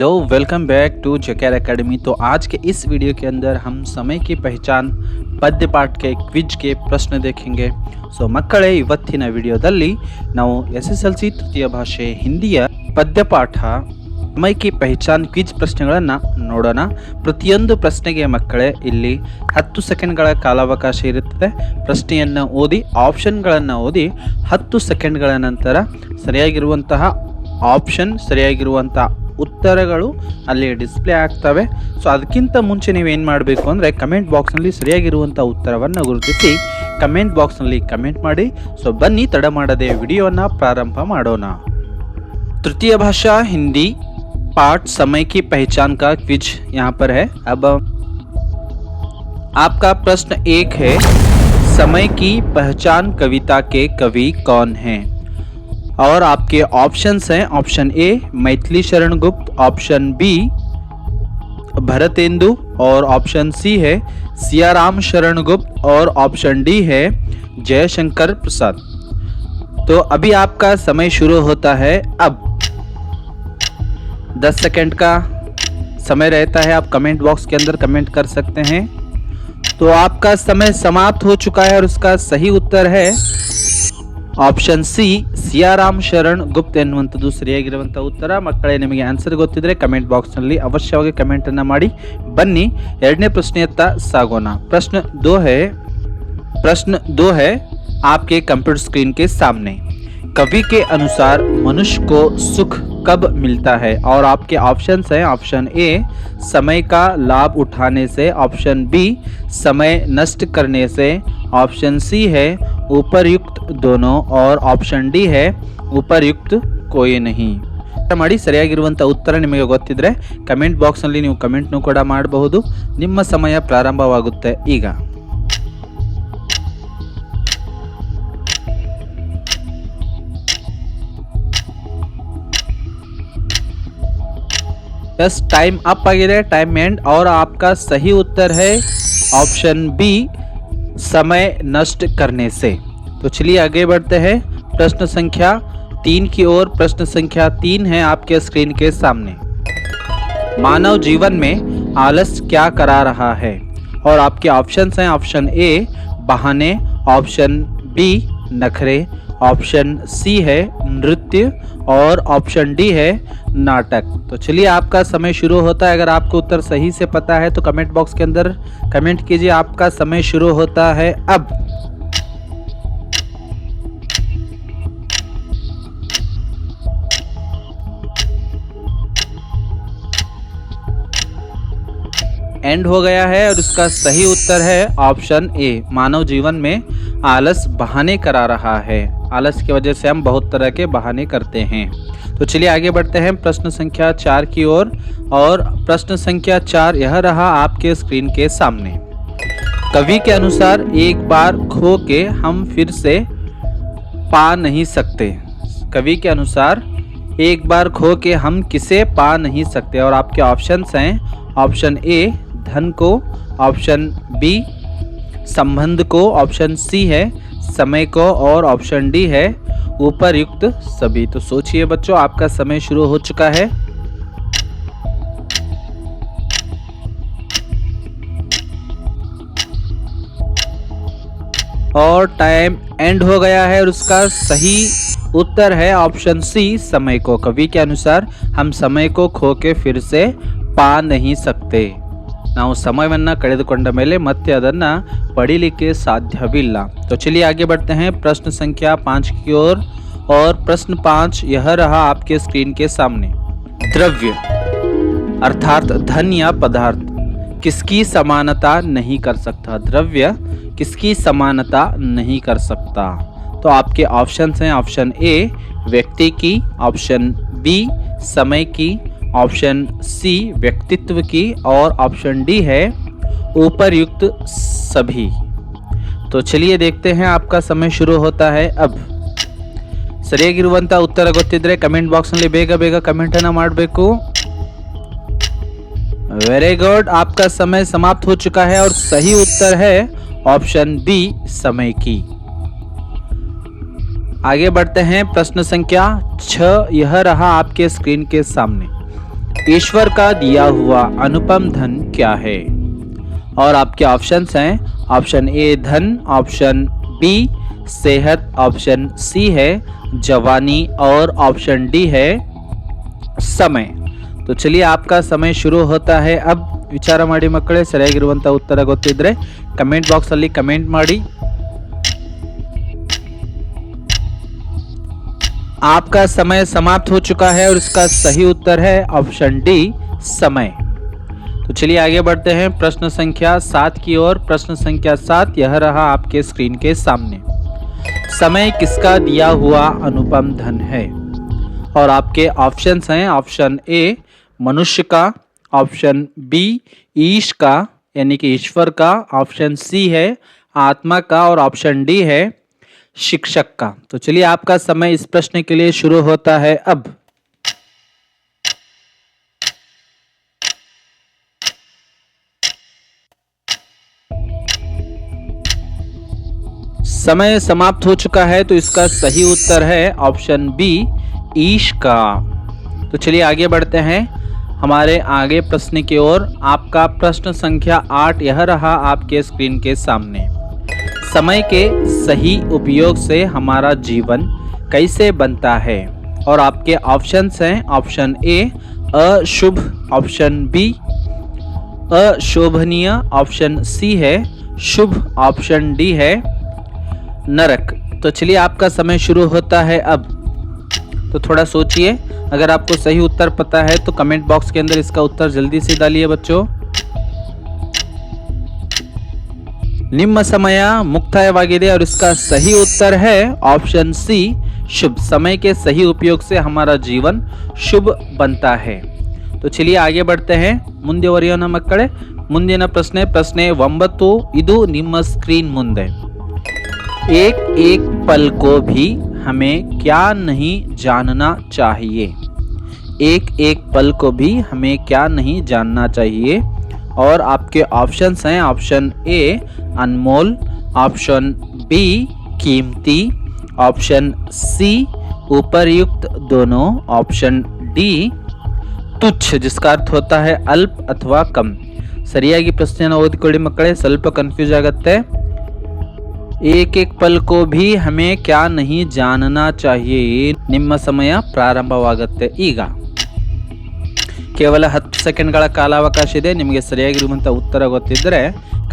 Hello welcome back to JKR academy. तो आज के इस वीडियो के अंदर हम समय की पहचान पद्य पाठ के क्विज के प्रश्न देखेंगे। सो ಮಕ್ಕಳೇ ಇವತ್ತಿನ ವಿಡಿಯೋದಲ್ಲಿ ನಾವು SSLC ತೃತೀಯ ಭಾಷೆ ಹಿಂದಿಯ ಪದ್ಯ ಪಾಠ ಸಮಯ की पहचान ಕ್ವಿಜ್ ಪ್ರಶ್ನೆಗಳನ್ನು ನೋಡೋಣ। ಪ್ರತಿಯೊಂದು ಪ್ರಶ್ನೆಗೆ ಮಕ್ಕಳೇ ಇಲ್ಲಿ 10 ಸೆಕೆಂಡ್ಗಳ ಕಾಲಾವಕಾಶ ಇರುತ್ತದೆ। ಪ್ರಶ್ನೆಯನ್ನು ಓದಿ ಆಪ್ಷನ್ಗಳನ್ನು ಓದಿ 10 ಸೆಕೆಂಡ್ಗಳ ನಂತರ ಸರಿಯಾಗಿರುವಂತಹ ಆಪ್ಷನ್ ಸರಿಯಾಗಿರುವಂತಹ ಉತ್ತರಗಳು ಅಲ್ಲಿ ಡಿಸ್ಪ್ಲೇ ಆಗ್ತವೆ। ಸೊ ಅದಕ್ಕಿಂತ ಮುಂಚೆ ನೀವೇನು ಮಾಡಬೇಕು ಅಂದರೆ ಕಮೆಂಟ್ ಬಾಕ್ಸ್ನಲ್ಲಿ ಸರಿಯಾಗಿರುವಂಥ ಉತ್ತರವನ್ನು ಗುರುತಿಸಿ ಕಮೆಂಟ್ ಬಾಕ್ಸ್ನಲ್ಲಿ ಕಮೆಂಟ್ ಮಾಡಿ। ಸೊ ಬನ್ನಿ ತಡ ಮಾಡದೆ ವಿಡಿಯೋನ ಪ್ರಾರಂಭ ಮಾಡೋಣ। तृतीय भाषा हिंदी पाठ समय की पहचान का क्विज यहाँ पर है। अब आपका प्रश्न 1 है, समय की पहचान कविता के कवि कौन हैं? और आपके ऑप्शंस हैं, ऑप्शन ए मैथिली शरण गुप्त, ऑप्शन बी भरतेंदु और ऑप्शन सी है सियाराम शरण गुप्त और ऑप्शन डी है जयशंकर प्रसाद। तो अभी आपका समय शुरू होता है। अब 10 सेकंड का समय रहता है, आप कमेंट बॉक्स के अंदर कमेंट कर सकते हैं। तो आपका समय समाप्त हो चुका है और उसका सही उत्तर है ಆಪ್ಷನ್ ಸಿ ಸಿಯಾರಾಮ್ ಶರಣ್ ಗುಪ್ತ್ ಎನ್ನುವಂಥದ್ದು ಸರಿಯಾಗಿರುವಂಥ ಉತ್ತರ। ಮಕ್ಕಳೇ ನಿಮಗೆ ಆನ್ಸರ್ ಗೊತ್ತಿದ್ರೆ ಕಮೆಂಟ್ ಬಾಕ್ಸ್ನಲ್ಲಿ ಅವಶ್ಯವಾಗಿ ಕಮೆಂಟನ್ನು ಮಾಡಿ। ಬನ್ನಿ ಎರಡನೇ ಪ್ರಶ್ನೆಯತ್ತ ಸಾಗೋಣ। प्रश्न दो है आपके कंप्यूटर स्क्रीन के सामने। कवि के अनुसार मनुष्य को सुख कब मिलता है? और आपके ऑप्शंस हैं, ऑप्शन ए समय का लाभ उठाने से, ऑप्शन बी समय नष्ट करने से, ऑप्शन सी है उपरयुक्त दोनों और ऑप्शन डी है उपरयुक्त कोई नहीं। ಮಾಡಿ ಸರಿಯಾಗಿರುವಂಥ ಉತ್ತರ ನಿಮಗೆ ಗೊತ್ತಿದ್ರೆ ಕಮೆಂಟ್ ಬಾಕ್ಸ್ನಲ್ಲಿ ನೀವು ಕಮೆಂಟ್ನು ಕೂಡ ಮಾಡಬಹುದು। ನಿಮ್ಮ ಸಮಯ ಪ್ರಾರಂಭವಾಗುತ್ತೆ ಈಗ। बस टाइम अप आಗಿದೆ, टाइम एंड। और आपका सही उत्तर है ऑप्शन बी समय नष्ट करने से। तो चलिए आगे बढ़ते हैं प्रश्न संख्या 3 की ओर। प्रश्न संख्या 3 है आपके स्क्रीन के सामने। मानव जीवन में आलस क्या करा रहा है? और आपके ऑप्शंस हैं, ऑप्शन ए बहाने, ऑप्शन बी नखरे, ऑप्शन सी है नृत्य और ऑप्शन डी है नाटक। तो चलिए आपका समय शुरू होता है। अगर आपको उत्तर सही से पता है तो कमेंट बॉक्स के अंदर कमेंट कीजिए। आपका समय शुरू होता है अब। एंड हो गया है और उसका सही उत्तर है ऑप्शन ए मानव जीवन में आलस बहाने करा रहा है। आलस की वजह से हम बहुत तरह के बहाने करते हैं। तो चलिए आगे बढ़ते हैं प्रश्न संख्या 4 की ओर। और प्रश्न संख्या 4 यह रहा आपके स्क्रीन के सामने। कवि के अनुसार एक बार खो के हम फिर से पा नहीं सकते। कवि के अनुसार एक बार खो के हम किसे पा नहीं सकते? और आपके ऑप्शंस हैं, ऑप्शन ए धन को, ऑप्शन बी संबंध को, ऑप्शन सी है समय को और ऑप्शन डी है उपरयुक्त सभी। तो सोचिए बच्चों, आपका समय शुरू हो चुका है। और टाइम एंड हो गया है और उसका सही उत्तर है ऑप्शन सी समय को। कवि के अनुसार हम समय को खो के फिर से पा नहीं सकते। ನಾವು ಸಮಯವನ್ನು ಕಳೆದುಕೊಂಡ ಮೇಲೆ ಮತ್ತೆ ಅದನ್ನು ಪಡೀಲಿಕ್ಕೆ ಸಾಧ್ಯವಿಲ್ಲ। तो चलिए आगे बढ़ते हैं प्रश्न संख्या 5 की ओर। और प्रश्न 5 यह रहा आपके स्क्रीन के सामने। द्रव्य अर्थात धन या पदार्थ किसकी समानता नहीं कर सकता? द्रव्य किसकी समानता नहीं कर सकता? तो आपके ऑप्शंस हैं, ऑप्शन ए व्यक्ति की, ऑप्शन बी समय की, ऑप्शन सी व्यक्तित्व की और ऑप्शन डी है उपरयुक्त सभी। तो चलिए देखते हैं, आपका समय शुरू होता है अब। ಸರಿಯಾಗಿರುವಂಥ ಉತ್ತರ ಗೊತ್ತಿದ್ರೆ ಕಮೆಂಟ್ ಬಾಕ್ಸ್ನಲ್ಲಿ ಬೇಗ ಬೇಗ ಕಮೆಂಟನ್ನು ಮಾಡಬೇಕು। वेरी गुड, आपका समय समाप्त हो चुका है और सही उत्तर है ऑप्शन बी समय की। आगे बढ़ते हैं प्रश्न संख्या 6 यह रहा आपके स्क्रीन के सामने। ईश्वर का दिया हुआ अनुपम धन क्या है? और आपके ऑप्शंस हैं ऑप्शन ए धन, ऑप्शन बी सेहत, ऑप्शन सी है जवानी और ऑप्शन डी है समय। तो चलिए आपका समय शुरू होता है अब। ವಿಚಾರ ಮಾಡಿ ಮಕ್ಕಳೇ, ಸರಿಯಾಗಿರುವಂತ ಉತ್ತರ ಗೊತ್ತಿದ್ರೆ ಕಮೆಂಟ್ ಬಾಕ್ಸ್ ಅಲ್ಲಿ ಕಮೆಂಟ್ ಮಾಡಿ। आपका समय समाप्त हो चुका है और इसका सही उत्तर है ऑप्शन डी समय। तो चलिए आगे बढ़ते हैं प्रश्न संख्या 7 की ओर। प्रश्न संख्या 7 यह रहा आपके स्क्रीन के सामने। समय किसका दिया हुआ अनुपम धन है? और आपके ऑप्शंस हैं ऑप्शन ए मनुष्य का, ऑप्शन बी ईश का यानी कि ईश्वर का, ऑप्शन सी है आत्मा का और ऑप्शन डी है शिक्षक का। तो चलिए आपका समय इस प्रश्न के लिए शुरू होता है अब। समय समाप्त हो चुका है तो इसका सही उत्तर है ऑप्शन बी ईश का। तो चलिए आगे बढ़ते हैं हमारे आगे प्रश्न की ओर। आपका प्रश्न संख्या 8 यह रहा आपके स्क्रीन के सामने। समय के सही उपयोग से हमारा जीवन कैसे बनता है? और आपके ऑप्शंस हैं ऑप्शन ए अशुभ, ऑप्शन बी अशोभनीय, ऑप्शन सी है शुभ, ऑप्शन डी है नरक। तो चलिए आपका समय शुरू होता है अब। तो थोड़ा सोचिए, अगर आपको सही उत्तर पता है तो कमेंट बॉक्स के अंदर इसका उत्तर जल्दी से डालिए बच्चों। ನಿಮ್ಮ समय मुक्तायवाಗಿದೆ और इसका सही उत्तर है ऑप्शन सी शुभ। समय के सही उपयोग से हमारा जीवन शुभ बनता है। तो चलिए आगे बढ़ते हैं, ಮುಂದುವರಿಯೋಣ ಮಕ್ಕಳೇ। ಮುಂದಿನ ಪ್ರಶ್ನೆ 9 ಇದು ನಿಮ್ಮ ಸ್ಕ್ರೀನ್ ಮುಂದೆ। एक एक पल को भी हमें क्या नहीं जानना चाहिए? एक एक पल को भी हमें क्या नहीं जानना चाहिए? और आपके ऑप्शंस हैं ऑप्शन ए अनमोल, ऑप्शन बी कीमती, ऑप्शन सी उपरयुक्त दोनों, ऑप्शन डी तुच्छ जिसका अर्थ होता है अल्प अथवा कम। ಸರಿಯಾಗಿ ಪ್ರಶ್ನೆಯನ್ನು ಓದಿಕೊಳ್ಳಿ ಮಕ್ಕಳೇ, ಸ್ವಲ್ಪ ಕನ್ಫ್ಯೂಸ್ ಆಗುತ್ತೆ। एक एक पल को भी हमें क्या नहीं जानना चाहिए। ನಿಮ್ಮ ಸಮಯ ಪ್ರಾರಂಭವಾಗುತ್ತೆ ಈಗ। ಕೇವಲ 10 ಸೆಕೆಂಡ್ಗಳ ಕಾಲಾವಕಾಶ ಇದೆ। ನಿಮಗೆ ಸರಿಯಾಗಿರುವಂಥ ಉತ್ತರ ಗೊತ್ತಿದ್ದರೆ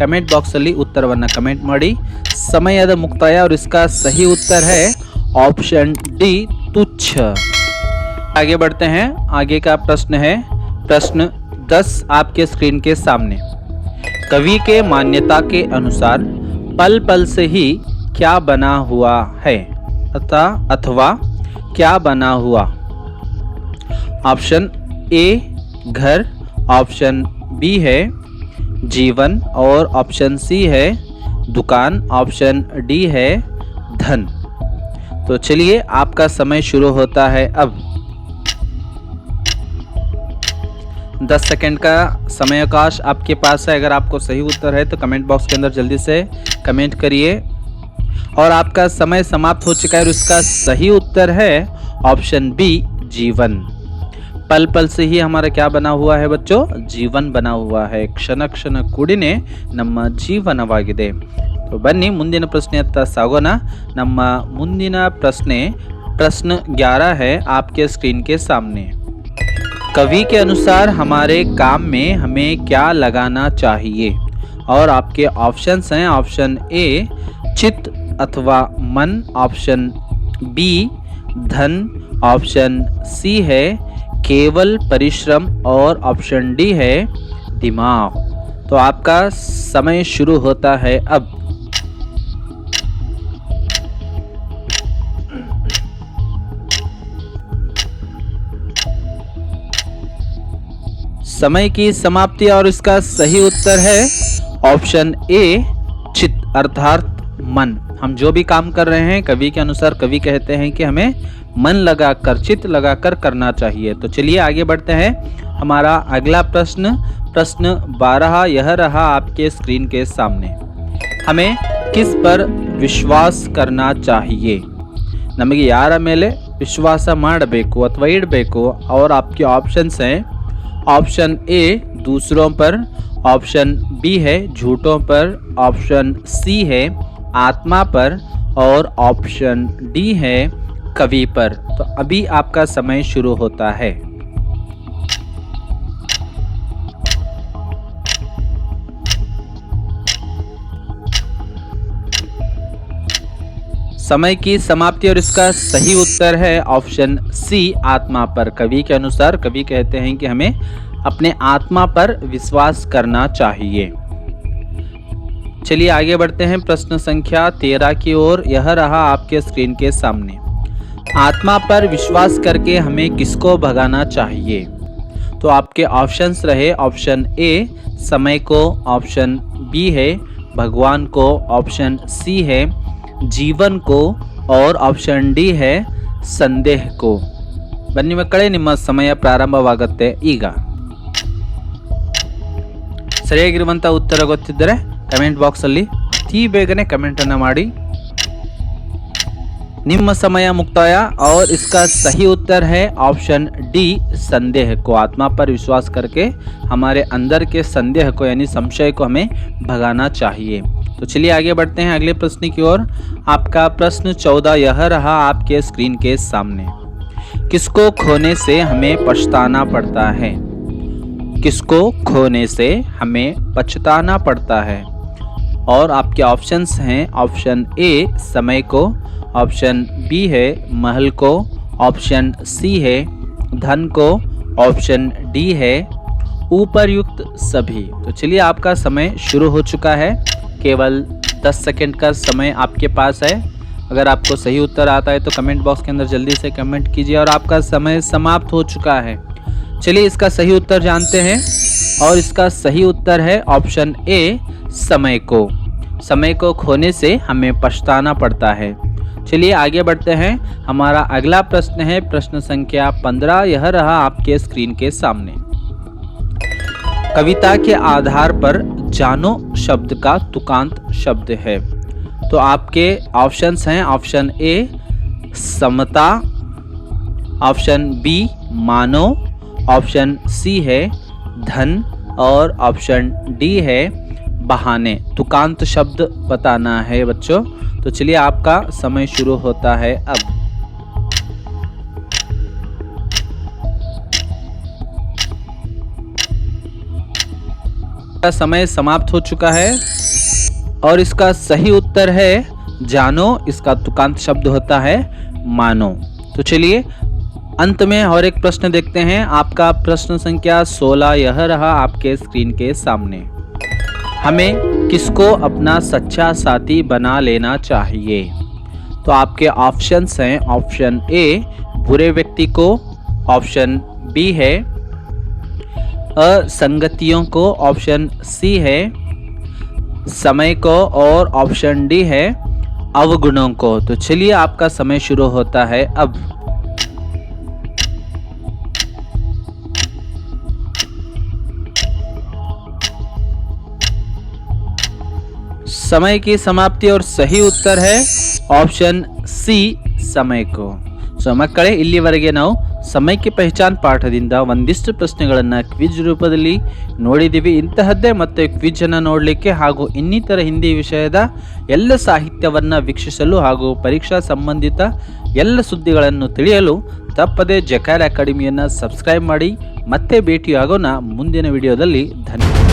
कमेंट बॉक्स ಅಲ್ಲಿ ಉತ್ತರವನ್ನು ಕಮೆಂಟ್ ಮಾಡಿ। ಸಮಯದ ಮುಕ್ತಾಯ और इसका सही उत्तर है ऑप्शन डी तुच्छ। आगे बढ़ते हैं, आगे का प्रश्न है प्रश्न 10 आपके स्क्रीन के सामने। कवि के मान्यता के अनुसार पल पल से ही क्या बना हुआ है अथवा क्या बना हुआ? ऑप्शन ए घर, ऑप्शन बी है जीवन और ऑप्शन सी है दुकान, ऑप्शन डी है धन। तो चलिए आपका समय शुरू होता है अब। 10 सेकंड का समयावकाश आपके पास है। अगर आपको सही उत्तर है तो कमेंट बॉक्स के अंदर जल्दी से कमेंट करिए। और आपका समय समाप्त हो चुका है और इसका सही उत्तर है ऑप्शन बी जीवन। पल पल से ही हमारा क्या बना हुआ है बच्चों? जीवन बना हुआ है। क्षण क्षण ಕೂಡಿನೇ ನಮ್ಮ ಜೀವನವಾಗಿದೆ। तो ಬನ್ನಿ ಮುಂದಿನ ಪ್ರಶ್ನೆಯತ್ತ ಸಾಗೋಣ। ನಮ್ಮ ಮುಂದಿನ ಪ್ರಶ್ನೆ प्रश्न 11 है आपके स्क्रीन के सामने। कवि के अनुसार हमारे काम में हमें क्या लगाना चाहिए? और आपके ऑप्शंस हैं ऑप्शन ए चित्त अथवा मन, ऑप्शन बी धन, ऑप्शन सी है केवल परिश्रम और ऑप्शन डी है दिमाग। तो आपका समय शुरू होता है अब। समय की समाप्ति और इसका सही उत्तर है ऑप्शन ए चित्त अर्थात मन। हम जो भी काम कर रहे हैं कवि के अनुसार कवि कहते हैं कि हमें मन लगाकर चित्त लगाकर करना चाहिए। तो चलिए आगे बढ़ते हैं। हमारा अगला प्रश्न प्रश्न 12 यह रहा आपके स्क्रीन के सामने। हमें किस पर विश्वास करना चाहिए? ನಮಗೆ ಯಾರ ಮೇಲೆ ವಿಶ್ವಾಸ ಮಾಡಬೇಕು ಅಥವಾ ಇಡಬೇಕು? और आपके ऑप्शंस हैं ऑप्शन ए दूसरों पर, ऑप्शन बी है झूठों पर, ऑप्शन सी है आत्मा पर और ऑप्शन डी है कवि पर। तो अभी आपका समय शुरू होता है। समय की समाप्ति और इसका सही उत्तर है ऑप्शन सी आत्मा पर। कवि के अनुसार कवि कहते हैं कि हमें अपने आत्मा पर विश्वास करना चाहिए। चलिए आगे बढ़ते हैं प्रश्न संख्या 13 की ओर। यह रहा आपके स्क्रीन के सामने। आत्मा पर विश्वास करके हमें किसको भगाना चाहिए? तो आपके ऑप्शंस रहे ऑप्शन ए समय को, ऑप्शन बी है भगवान को, ऑप्शन सी है जीवन को और ऑप्शन डी है ಸಂದೇಹ को। ಬನ್ನಿ ಮಕ್ಕಳೇ, ನಿಮ್ಮ ಸಮಯ ಪ್ರಾರಂಭವಾಗುತ್ತೆ ಈಗ। ಸರಿಯಾಗಿರುವಂತ ಉತ್ತರ ಗೊತ್ತಿದ್ದರೆ ಕಮೆಂಟ್ ಬಾಕ್ಸ್ ಅಲ್ಲಿ ಅತಿ ಬೇಗನೆ ಕಮೆಂಟ್ ಅನ್ನು ಮಾಡಿ। ನಿಮ್ಮ समय मुक्ताय और इसका सही उत्तर है ऑप्शन डी संदेह को। आत्मा पर विश्वास करके हमारे अंदर के संदेह को यानी संशय को हमें भगाना चाहिए। तो चलिए आगे बढ़ते हैं अगले प्रश्न की ओर। आपका प्रश्न 14 यह रहा आपके स्क्रीन के सामने। किसको खोने से हमें पछताना पड़ता है? किसको खोने से हमें पछताना पड़ता है? और आपके ऑप्शंस हैं ऑप्शन ए समय को, ऑप्शन बी है महल को, ऑप्शन सी है धन को, ऑप्शन डी है ऊपरयुक्त सभी। तो चलिए आपका समय शुरू हो चुका है। केवल 10 सेकंड का समय आपके पास है। अगर आपको सही उत्तर आता है तो कमेंट बॉक्स के अंदर जल्दी से कमेंट कीजिए और आपका समय समाप्त हो चुका है। चलिए इसका सही उत्तर जानते हैं और इसका सही उत्तर है ऑप्शन ए समय को। समय को खोने से हमें पछताना पड़ता है। चलिए आगे बढ़ते हैं। हमारा अगला प्रश्न है प्रश्न संख्या 15। यह रहा आपके स्क्रीन के सामने। कविता के आधार पर जानो शब्द का तुकांत शब्द है। तो आपके ऑप्शंस हैं ऑप्शन ए समता, ऑप्शन बी मानो, ऑप्शन सी है धन और ऑप्शन डी है बहाने। तुकांत शब्द बताना है बच्चों। तो चलिए आपका समय शुरू होता है अब। समय समाप्त हो चुका है और इसका सही उत्तर है जानो। इसका तुकांत शब्द होता है मानो। तो चलिए अंत में और एक प्रश्न देखते हैं। आपका प्रश्न संख्या 16 यह रहा आपके स्क्रीन के सामने। हमें किसको अपना सच्चा साथी बना लेना चाहिए? तो आपके ऑप्शंस हैं ऑप्शन ए बुरे व्यक्ति को, ऑप्शन बी है असंगतियों को, ऑप्शन सी है समय को और ऑप्शन डी है अवगुणों को। तो चलिए आपका समय शुरू होता है अब। समय की समाप्ति और सही उत्तर है ऑप्शन सी समय को। ಸೊ ಮಕ್ಕಳೇ, ಇಲ್ಲಿವರೆಗೆ ನಾವು ಸಮಯಕ್ಕೆ ಪಹಚಾನ್ ಪಾಠದಿಂದ ಒಂದಿಷ್ಟು ಪ್ರಶ್ನೆಗಳನ್ನು ಕ್ವಿಜ್ ರೂಪದಲ್ಲಿ ನೋಡಿದ್ದೀವಿ. ಇಂತಹದ್ದೇ ಮತ್ತೆ ಕ್ವಿಜ್ ಅನ್ನು ನೋಡಲಿಕ್ಕೆ ಹಾಗೂ ಇನ್ನಿತರ ಹಿಂದಿ ವಿಷಯದ ಎಲ್ಲ ಸಾಹಿತ್ಯವನ್ನು ವೀಕ್ಷಿಸಲು ಹಾಗೂ ಪರೀಕ್ಷಾ ಸಂಬಂಧಿತ ಎಲ್ಲ ಸುದ್ದಿಗಳನ್ನು ತಿಳಿಯಲು ತಪ್ಪದೇ ಜಕಾರ್ ಅಕಾಡೆಮಿಯನ್ನು ಸಬ್ಸ್ಕ್ರೈಬ್ ಮಾಡಿ. ಮತ್ತೆ ಭೇಟಿಯಾಗೋಣ ಮುಂದಿನ ವಿಡಿಯೋದಲ್ಲಿ. ಧನ್ಯವಾದ.